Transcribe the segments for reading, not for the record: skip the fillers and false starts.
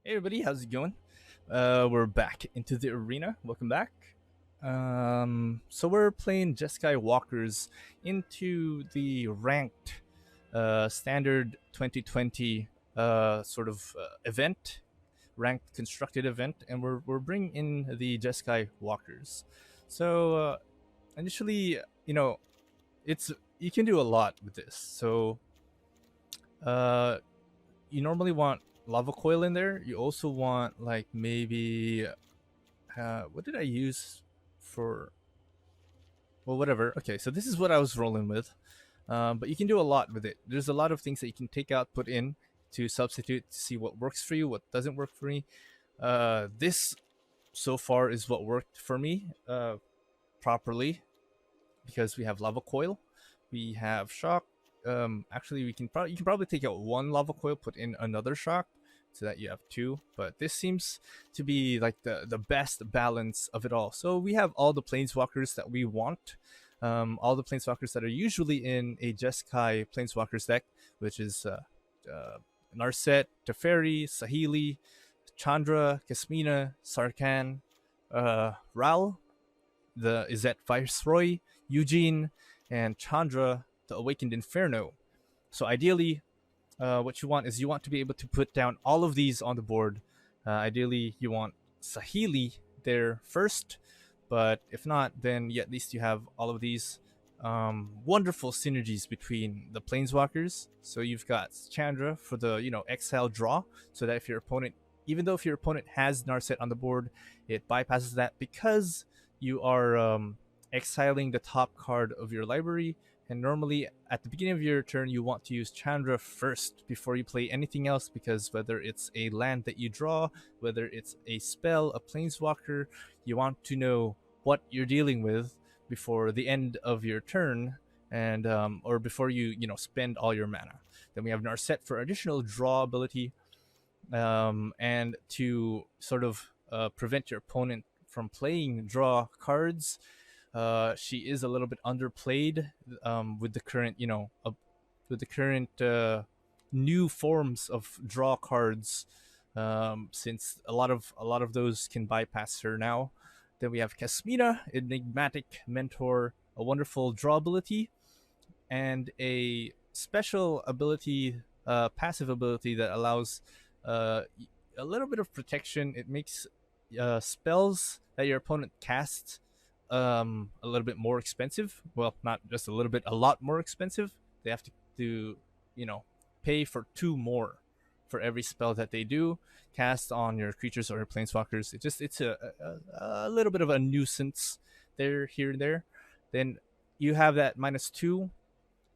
Hey everybody, how's it going? We're back into the arena. Welcome back. So we're playing Jeskai Walkers into the ranked standard 2020 event, ranked constructed event, and we're bringing in the Jeskai Walkers. So initially, you know, it's you can do a lot with this. So uh, you normally want lava coil in there. You also want like maybe what did I use for? Well, whatever. Okay, so this is what I was rolling with, but you can do a lot with it. There's a lot of things that you can take out, put in to substitute, to see what works for you, what doesn't work for me. This so far is what worked for me properly because we have lava coil, we have shock. Actually, you can probably take out one lava coil, put in another shock, so that you have two. But this seems to be like the best balance of it all. So we have all the planeswalkers that we want. All the planeswalkers that are usually in a Jeskai planeswalkers deck, which is Narset, Teferi, Sahili, Chandra, Kasmina, Sarkhan, Ral, the Izet Viceroy, Eugene, and Chandra, the Awakened Inferno. So ideally, what you want is you want to be able to put down all of these on the board. Ideally, you want Sahili there first, but if not, then at least you have all of these wonderful synergies between the planeswalkers. So you've got Chandra for the exile draw, so that if your opponent, even though if your opponent has Narset on the board, it bypasses that because you are exiling the top card of your library. And normally at the beginning of your turn, you want to use Chandra first before you play anything else, because whether it's a land that you draw, whether it's a spell, a planeswalker, you want to know what you're dealing with before the end of your turn, and or before you spend all your mana. Then we have Narset for additional draw ability, and to sort of prevent your opponent from playing draw cards. She is a little bit underplayed with the current, with the current new forms of draw cards, since a lot of those can bypass her now. Then we have Kasmina, enigmatic mentor, a wonderful draw ability, and a special ability, passive ability that allows uh, a little bit of protection. It makes spells that your opponent casts a little bit more expensive. Well, not just a little bit, a lot more expensive. They have to you know pay for two more for every spell that they do cast on your creatures or your planeswalkers. It's a little bit of a nuisance there, here and there. Then you have that -2,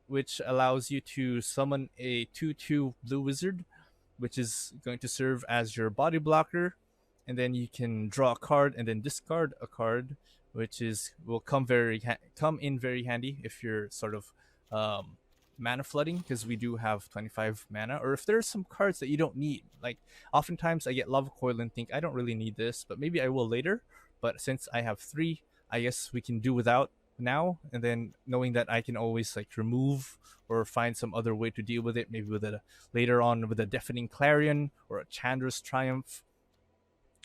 which allows you to summon a 2/2 blue wizard, which is going to serve as your body blocker, and then you can draw a card and then discard a card, which is will come in very handy if you're sort of um, mana flooding, because we do have 25 mana, or if there's some cards that you don't need. Like oftentimes I get Lava Coil and think I don't really need this, but maybe I will later. But since I have three, I guess we can do without now, and then knowing that I can always like remove or find some other way to deal with it, maybe with a later on with a Deafening Clarion or a Chandra's Triumph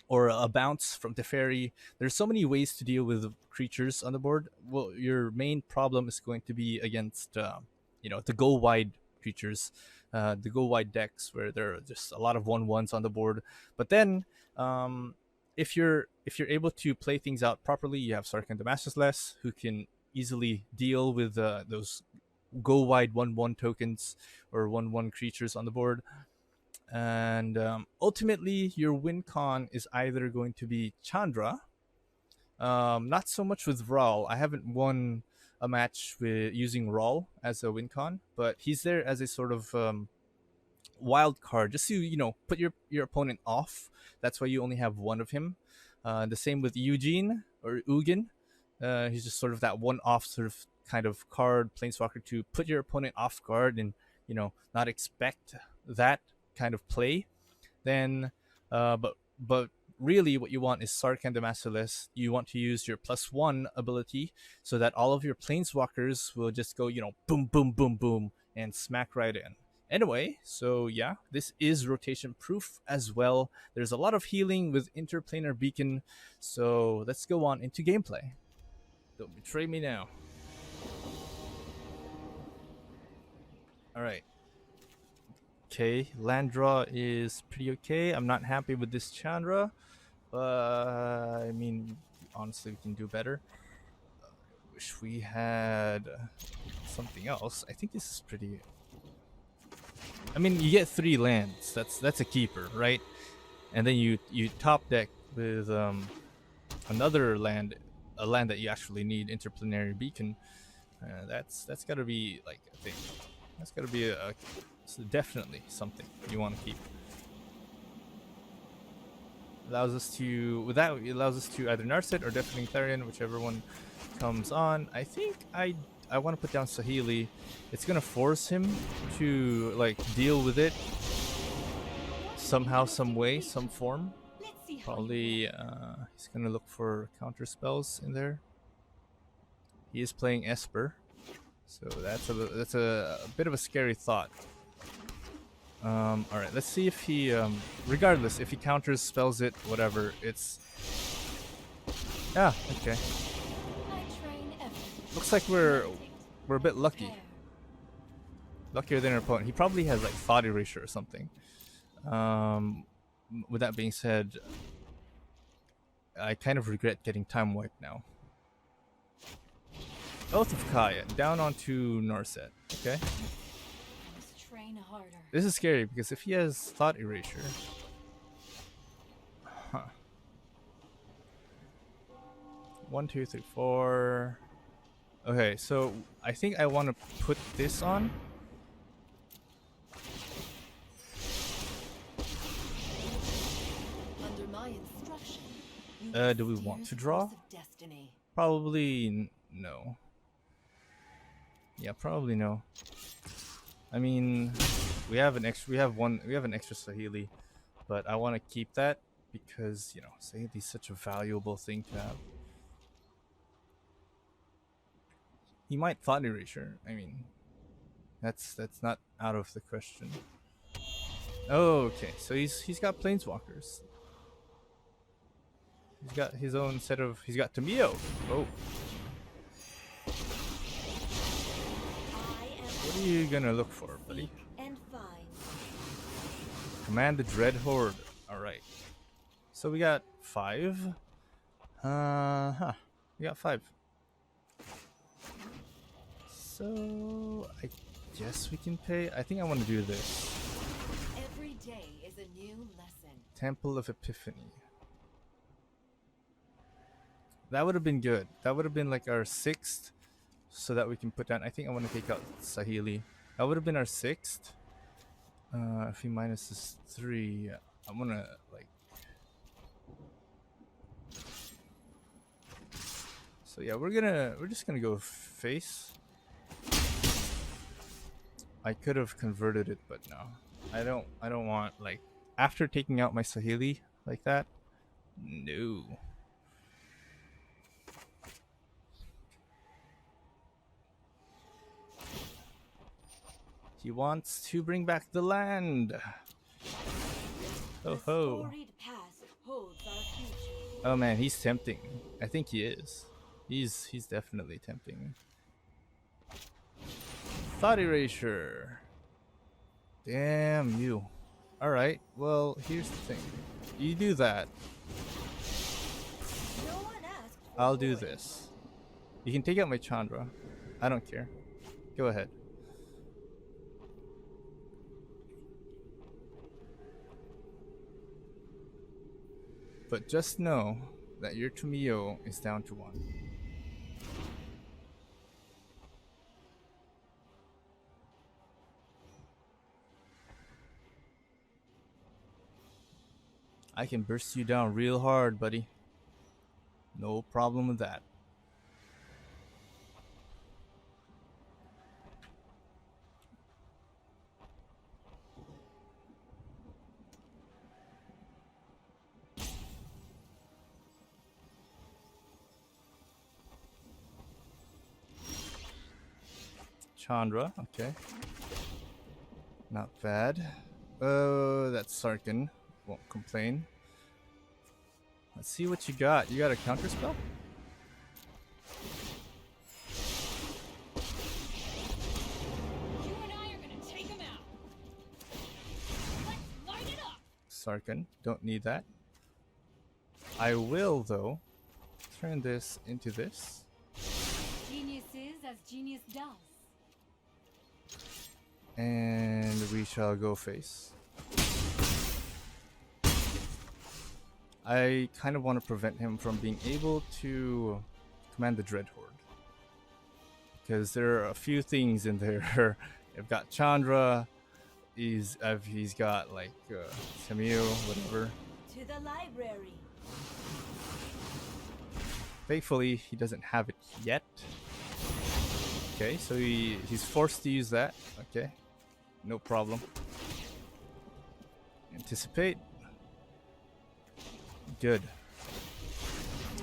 or a bounce from Teferi. There's so many ways to deal with creatures on the board. Well, your main problem is going to be against the go wide creatures, the go wide decks where there are just a lot of 1/1s on the board. But then if you're able to play things out properly, you have Sarkhan Damascus, who can easily deal with those go wide 1/1 tokens or 1/1 creatures on the board. And ultimately, your win con is either going to be Chandra, not so much with Raul. I haven't won a match with using Raul as a win con, but he's there as a sort of wild card, just to put your opponent off. That's why you only have one of him. The same with Eugene or Ugin. He's just sort of that one-off sort of kind of card planeswalker to put your opponent off guard and not expect that kind of play. Then, but really, what you want is Sarkhan Damascus. You want to use your +1 ability so that all of your planeswalkers will just go boom, boom, boom, boom, and smack right in. Anyway, so yeah, this is rotation proof as well. There's a lot of healing with interplanar beacon, so let's go on into gameplay. Don't betray me now. All right. Okay, land draw is pretty okay. I'm not happy with this Chandra, but I mean, honestly, we can do better. Wish we had something else. I think this is pretty. I mean, you get 3 lands. That's a keeper, right? And then you top deck with another land, a land that you actually need, interplanetary beacon. That's got to be like a thing. That's got to be definitely something you want to keep. Allows us to it allows us to either Narset or Deafening Clarion, whichever one comes on. I think I want to put down Saheeli. It's gonna force him to like deal with it somehow, some way, some form. Probably he's gonna look for counter spells in there. He is playing Esper, so that's a bit of a scary thought. All right, let's see if he regardless if he counters, spells it, whatever, it's okay. Looks like we're a bit lucky. Luckier than our opponent. He probably has like Thought Erasure or something. With that being said, I kind of regret getting time wiped now. Oath of Kaya, down onto Narset. Okay. This is scary because if he has Thought Erasure. Huh. 1, 2, 3, 4. Okay, so I think I want to put this on. Under my instruction, do we want to draw? Probably no. Yeah, probably no. I mean, we have an extra Saheeli, but I want to keep that because, you know, Saheeli's such a valuable thing to have. He might Thought Erasure. I mean, that's not out of the question. Oh, okay. So he's got Planeswalkers. He's got his own set of. He's got Tamio. Oh. What are you gonna look for, buddy? Command the Dread Horde. All right. So we got 5. We got 5. So I guess we can pay. I think I want to do this. Every day is a new lesson. Temple of Epiphany. That would have been good. That would have been like our 6th, so that we can put down. I think I want to take out Saheeli. That would have been our 6th. If he minuses 3, I'm gonna like. So yeah, we're just gonna go face. I could have converted it, but no. I don't want, like, after taking out my Saheeli like that. No. He wants to bring back the land. Oh ho. Oh man, he's tempting. I think he is. He's definitely tempting. Thought Erasure. Damn you. Alright, well, here's the thing. You do that. I'll do this. You can take out my Chandra. I don't care. Go ahead. But just know that your Tamio is down to 1. I can burst you down real hard, buddy. No problem with that. Chandra, okay. Not bad. That's Sarkin. Won't complain. Let's see what you got. You got a counter spell? You and I are gonna take him out. Let's light it up. Sarkin. Don't need that. I will, though, turn this into this. Genius is as genius does. And we shall go face. I kind of want to prevent him from being able to command the Dread Horde. Because there are a few things in there. I've got Chandra. He's got like Samuel, whatever. To the library. Thankfully, he doesn't have it yet. Okay, so he's forced to use that. Okay, no problem. Anticipate. Good.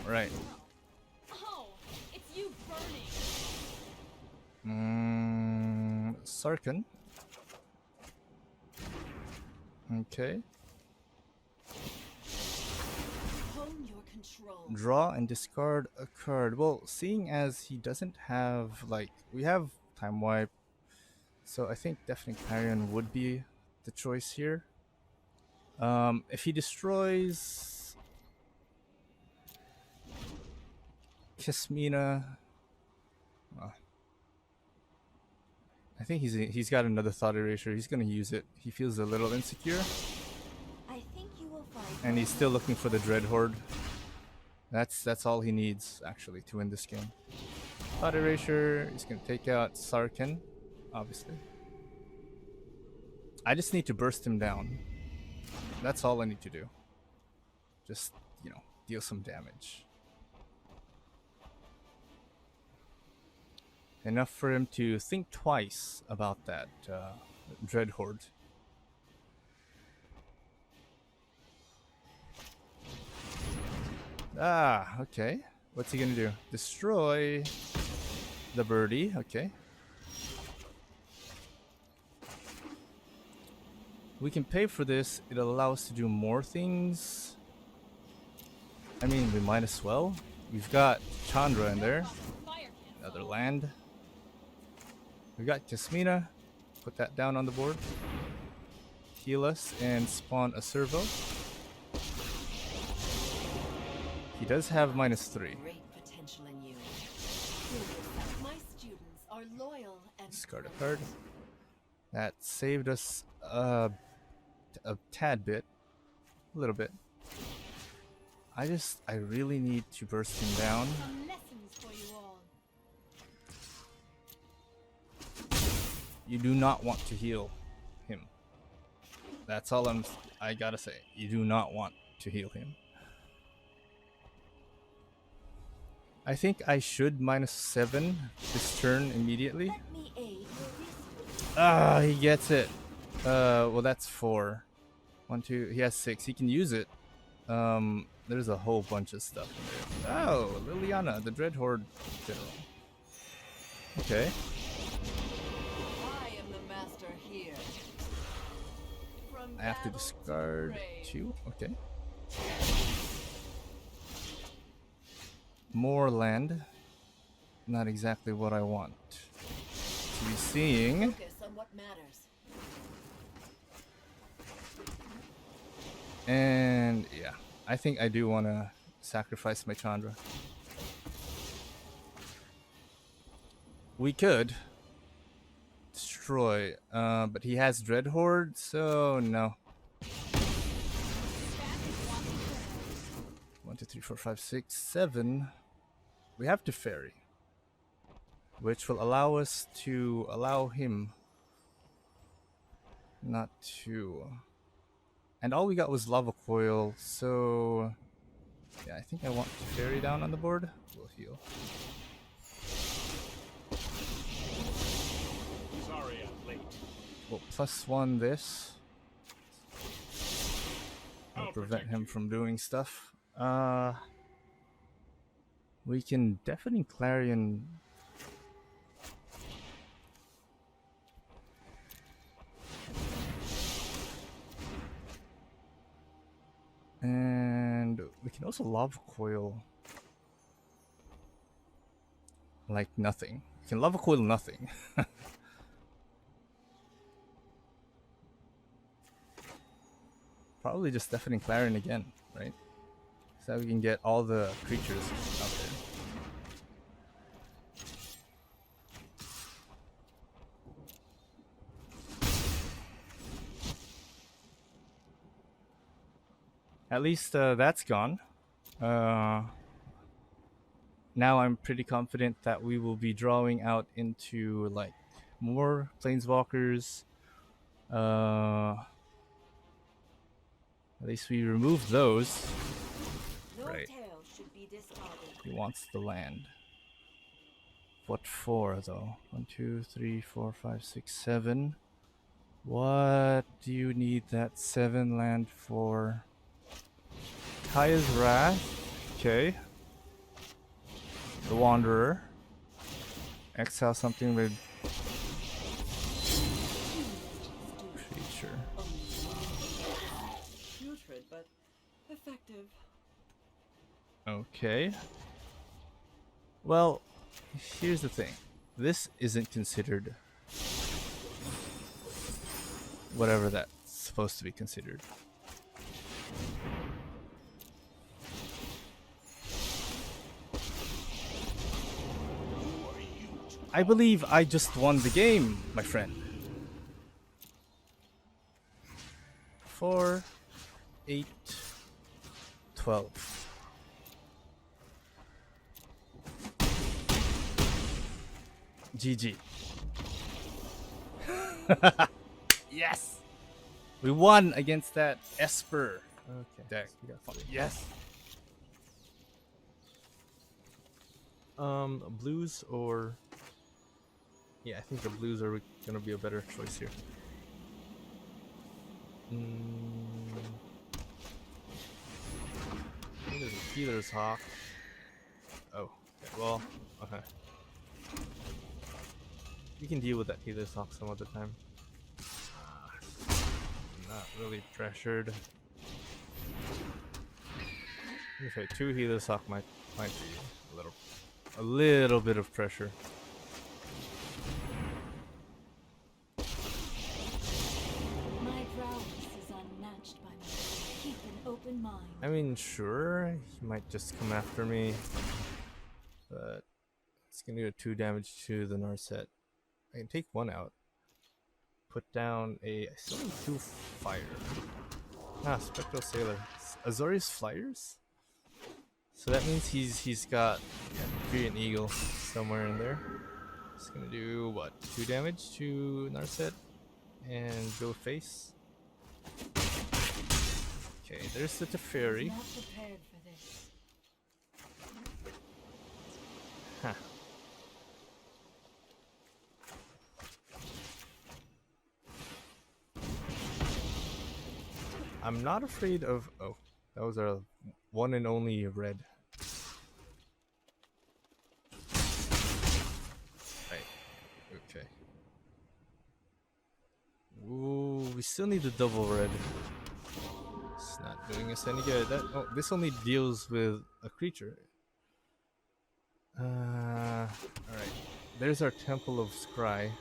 All right. Oh, it's you burning. Sarkin. Okay. Hone your control. Draw and discard a card. Well, seeing as he doesn't have, like, we have Time Wipe, so I think definitely Clarion would be the choice here. If he destroys Kismina, I think he's got another Thought Erasure. He's gonna use it. He feels a little insecure, I think you will find. and he's still looking for the Dread Horde. That's all he needs actually to win this game. Thought Erasure. He's gonna take out Sarkin, obviously. I just need to burst him down. That's all I need to do. Just, you know, deal some damage. Enough for him to think twice about that Dread Horde. Ah, okay. What's he gonna do? Destroy the birdie. Okay. We can pay for this. It allows us to do more things. I mean, we might as well. We've got Chandra in there. Another land. We got Kismina. Put that down on the board. Heal us and spawn a servo. He does have -3. Great potential in you. My students are loyal and Discard a card. That saved us a tad bit. A little bit. I really need to burst him down. some lessons for you all. You do not want to heal him. That's all I gotta say. You do not want to heal him. I think I should -7 this turn immediately. Let me aid your research. Ah, he gets it. Well, that's 4. 1, 2. He has 6. He can use it. There's a whole bunch of stuff in there. Oh, Liliana, the Dread Horde General. Okay. I am the master here. From I have to battle discard rage. 2. Okay. More land. Not exactly what I want to be seeing. Focus on what matters. And yeah, I think I do want to sacrifice my Chandra. We could destroy, but he has Dread Horde, so no. 1, 2, 3, 4, 5, 6, 7. We have to ferry, which will allow us to allow him not to. And all we got was Lava Coil, so yeah, I think I want to ferry down on the board. We'll heal. Sorry I'm late. We'll +1 this. Will I'll prevent protect him you. from doing stuff. We can definitely Clarion. We can also lava coil like nothing. We can lava coil nothing. Probably just Deafening Clarion again, right? So we can get all the creatures out there. At least that's gone. Now I'm pretty confident that we will be drawing out into like more planeswalkers. At least we removed those. No Right. tail should be discarded. He wants the land. What for though? 1, 2, 3, 4, 5, 6, 7. What do you need that 7 land for? Kaya's Wrath. Okay. The Wanderer. Exile something with creature. Putrid, but effective. Okay. Well, here's the thing. This isn't considered whatever that's supposed to be considered. I believe I just won the game, my friend. 4, 8, 12. GG. Yes! We won against that Esper deck. We got fun. Yes! Blues or... Yeah, I think the blues are gonna be a better choice here. I think there's a Healer's Hawk. Oh, okay, well, okay. We can deal with that Healer's Hawk some other time. Not really pressured. Okay, 2 Healer's Hawk might be a little bit of pressure. My prowess is unmatched by me. Keep an open mind. I mean, sure, he might just come after me, but it's gonna do 2 damage to the Narset. I can take 1 out. Put down a... I still need 2 fire. Ah, Spectral Sailor. Azorius Flyers? So that means he's got Korean Eagle somewhere in there. It's gonna do what? 2 damage to Narset and go face. Okay, there's the Teferi. Not prepared for this. Huh. I'm not afraid of... Oh, that was our one and only red. Right. Okay. Ooh, we still need the double red. It's not doing us any good. This only deals with a creature. Alright. There's our Temple of Scry.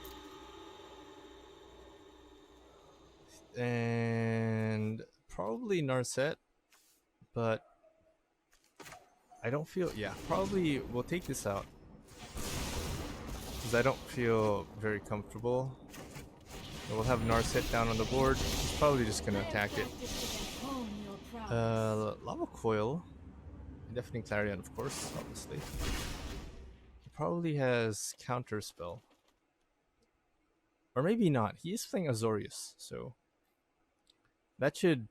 And probably Narset, but I don't feel... Yeah, probably we'll take this out because I don't feel very comfortable. We'll have Narset down on the board. He's probably just gonna attack it. Lava Coil, Deafening Clarion, of course, obviously. He probably has Counter Spell, or maybe not. He is playing Azorius, so that should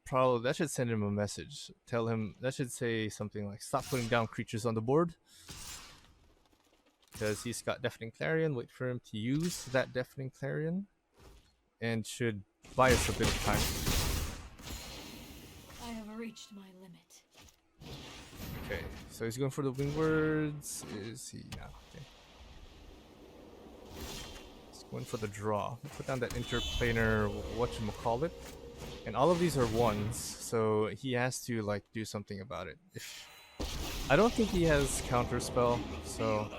send him a message. Tell him, that should say something like, stop putting down creatures on the board. Because he's got Deafening Clarion, wait for him to use that Deafening Clarion. And should buy us a bit of time. I have reached my limit. Okay, so he's going for the wing words. Is he? No, okay. He's going for the draw. Put down that interplanar, whatchamacallit. And all of these are ones, so he has to like do something about it. I don't think he has counter spell, so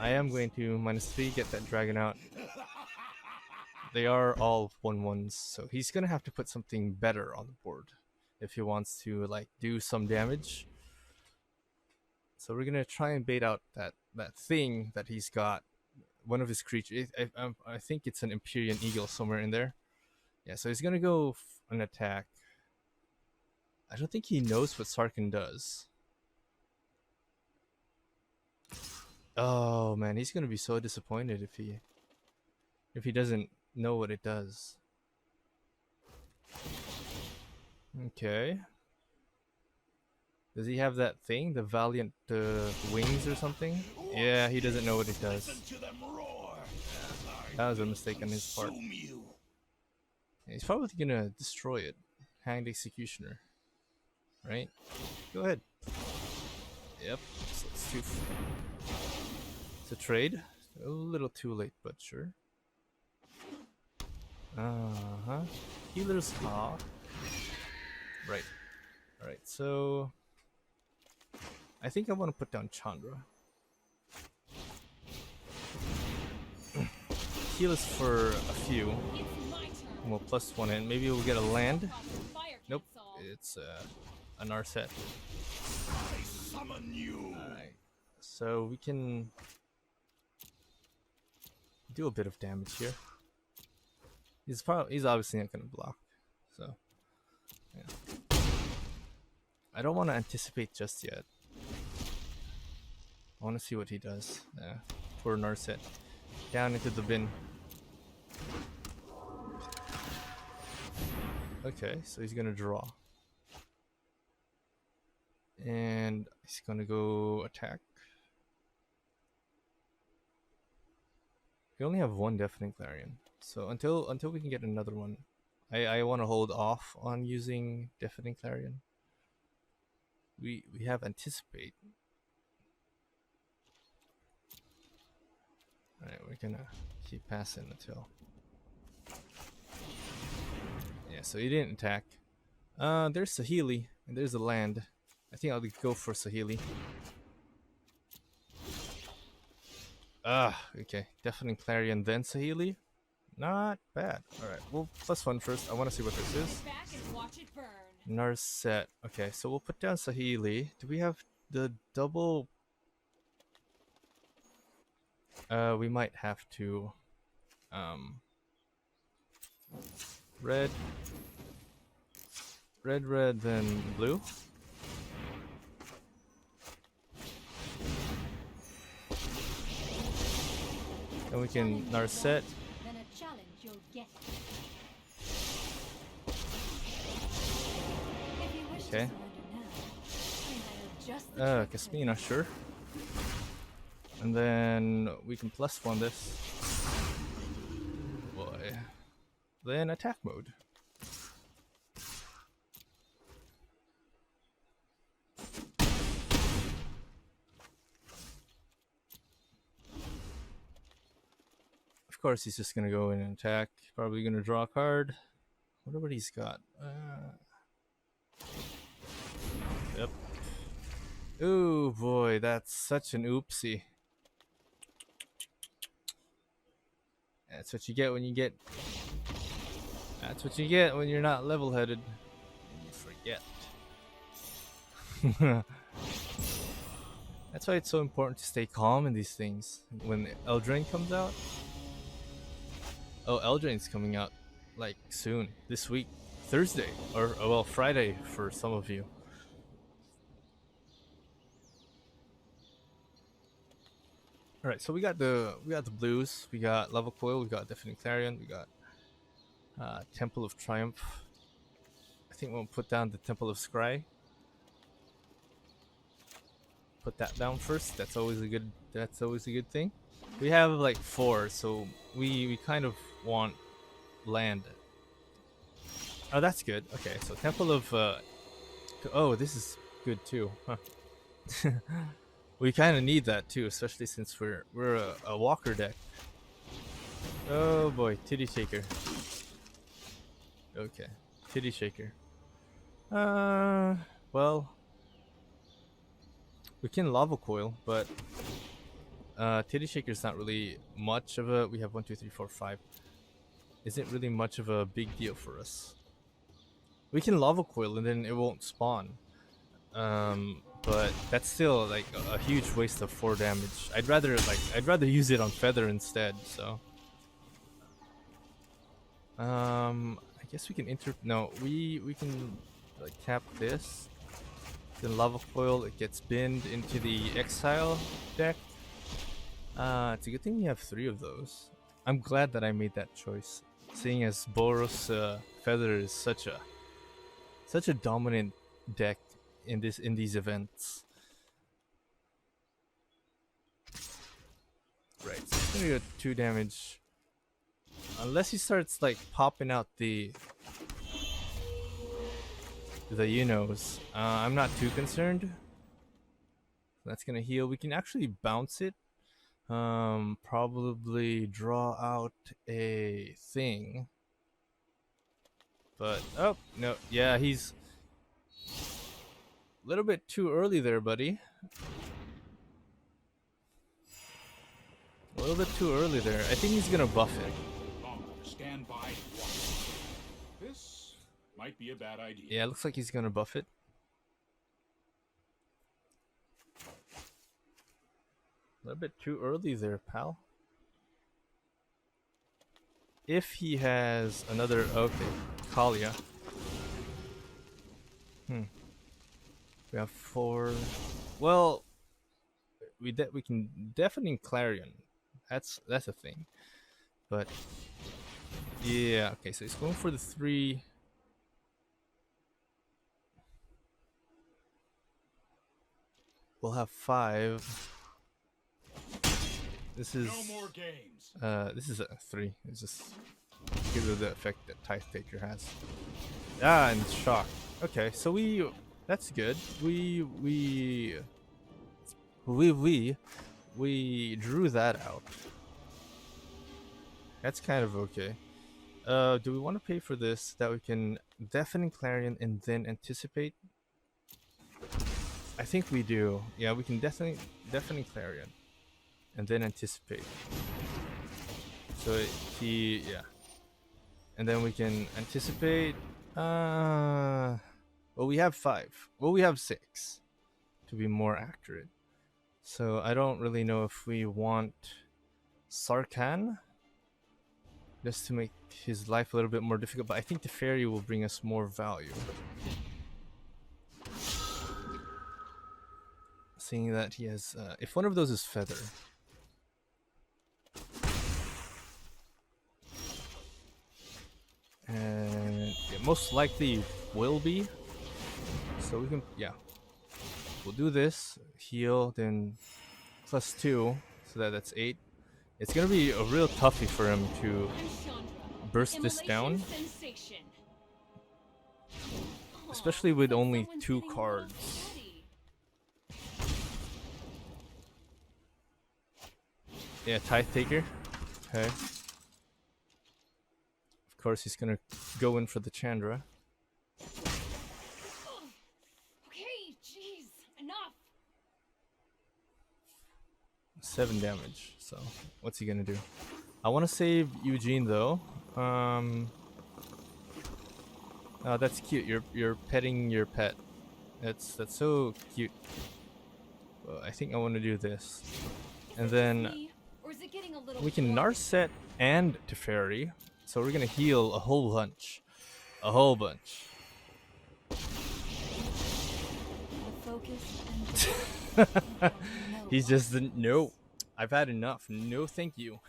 I am going to -3, get that dragon out. They are all 1/1s, so he's gonna have to put something better on the board if he wants to like do some damage. So we're gonna try and bait out that thing that he's got. One of his creatures. I think it's an Empyrean Eagle somewhere in there. Yeah, so he's gonna go an attack. I don't think he knows what Sarkin does. Oh man, he's gonna be so disappointed if he doesn't know what it does. Okay. Does he have that thing, the Valiant Wings or something? Yeah, he doesn't know what it does. That was a mistake on his part. He's probably gonna destroy it. Hanged Executioner. Right? Go ahead. Yep. So it's a trade. A little too late, but sure. Healer's Hawk. Right. Alright, so I think I want to put down Chandra. Heal us for a few. And we'll +1 in. Maybe we'll get a land. Nope. It's an Narset. Alright. So we can do a bit of damage here. He's obviously not gonna block. So yeah. I don't want to anticipate just yet. I want to see what he does. Yeah. Poor Narset. Down into the bin. Okay, so he's gonna draw. And he's gonna go attack. We only have one Deafening Clarion. So until we can get another one, I want to hold off on using Deafening Clarion. We have Anticipate. Alright, we're gonna keep passing until. Yeah, so he didn't attack. There's Saheeli, and there's a land. I think I'll go for Saheeli. Okay. Deafening Clarion, then Saheeli. Not bad. Alright, well, +1 first. I want to see what this is. Narset. Okay, so we'll put down Saheeli. Do we have the double? We might have to. Red, then blue. Then we can Narset. Okay. Casmina, sure. And then we can +1 this. Boy. Then attack mode. Of course, he's just gonna go in and attack. Probably gonna draw a card. Wonder what he's got. Yep. Ooh boy, that's such an oopsie. That's what you get when you get. That's what you get when you're not level-headed. You forget. That's why it's so important to stay calm in these things. When Eldraine comes out. Oh, Eldraine's coming out like soon, this week, Thursday, or well, Friday for some of you. All right, so we got the blues, we got Level Coil, we got Deafening Clarion, we got Temple of Triumph. I think we'll put down the Temple of Scry. Put that down first. That's always a good thing. We have like 4, so we kind of want land. Oh, that's good. Okay, so Temple of oh, this is good too. Huh. We kind of need that too, especially since we're a walker deck. Oh boy, Titty Taker. Okay. Titty shaker. Well, we can lava coil, but titty shaker is not really much of a. We have 1, 2, 3, 4, 5. Isn't really much of a big deal for us. We can lava coil and then it won't spawn. But that's still like a huge waste of 4 damage. I'd rather use it on feather instead. So, I guess we can No, we can like tap this. Then lava coil. It gets binned into the exile deck. It's a good thing we have 3 of those. I'm glad that I made that choice, seeing as Boros feather is such a dominant deck in these events. Right, so it's gonna go 2 damage. Unless he starts like popping out the you-knows. I'm not too concerned. That's gonna heal. We can actually bounce it. Probably draw out a thing. But oh no, yeah, he's a little bit too early there, buddy. A little bit too early there. I think he's gonna buff it. Stand by and watch. This might be a bad idea. Yeah, it looks like he's gonna buff it. A little bit too early there, pal. If he has another, okay, Kalia. We have 4. Well, we can deafening Clarion. That's a thing. But yeah, okay, so he's going for the 3. We'll have 5. This is no more games. This is a 3. It's just because of the effect that Tithe Taker has. Ah, and shock. Okay, so that's good. We drew that out. That's kind of okay. Do we want to pay for this that we can deafening Clarion and then anticipate? I think we do. Yeah, we can deafening Clarion and then anticipate. So yeah. And then we can anticipate. Well, we have 5. Well, we have 6 to be more accurate. So I don't really know if we want Sarkhan just to make his life a little bit more difficult, but I think the fairy will bring us more value. Seeing that he has, if one of those is feather. And it most likely will be. So we can, yeah. We'll do this, heal, then +2, so that's 8. It's gonna be a real toughie for him to burst this down. Especially with only 2 cards. Yeah, Tithe Taker. Okay. Of course, he's gonna go in for the Chandra. Okay, jeez, enough. 7 damage. So, what's he gonna do? I want to save Eugene though. Oh, that's cute. You're petting your pet. That's so cute. Well, I think I want to do this, and then we can Narset and Teferi. So we're gonna heal a whole bunch. He's just no. I've had enough. No, thank you.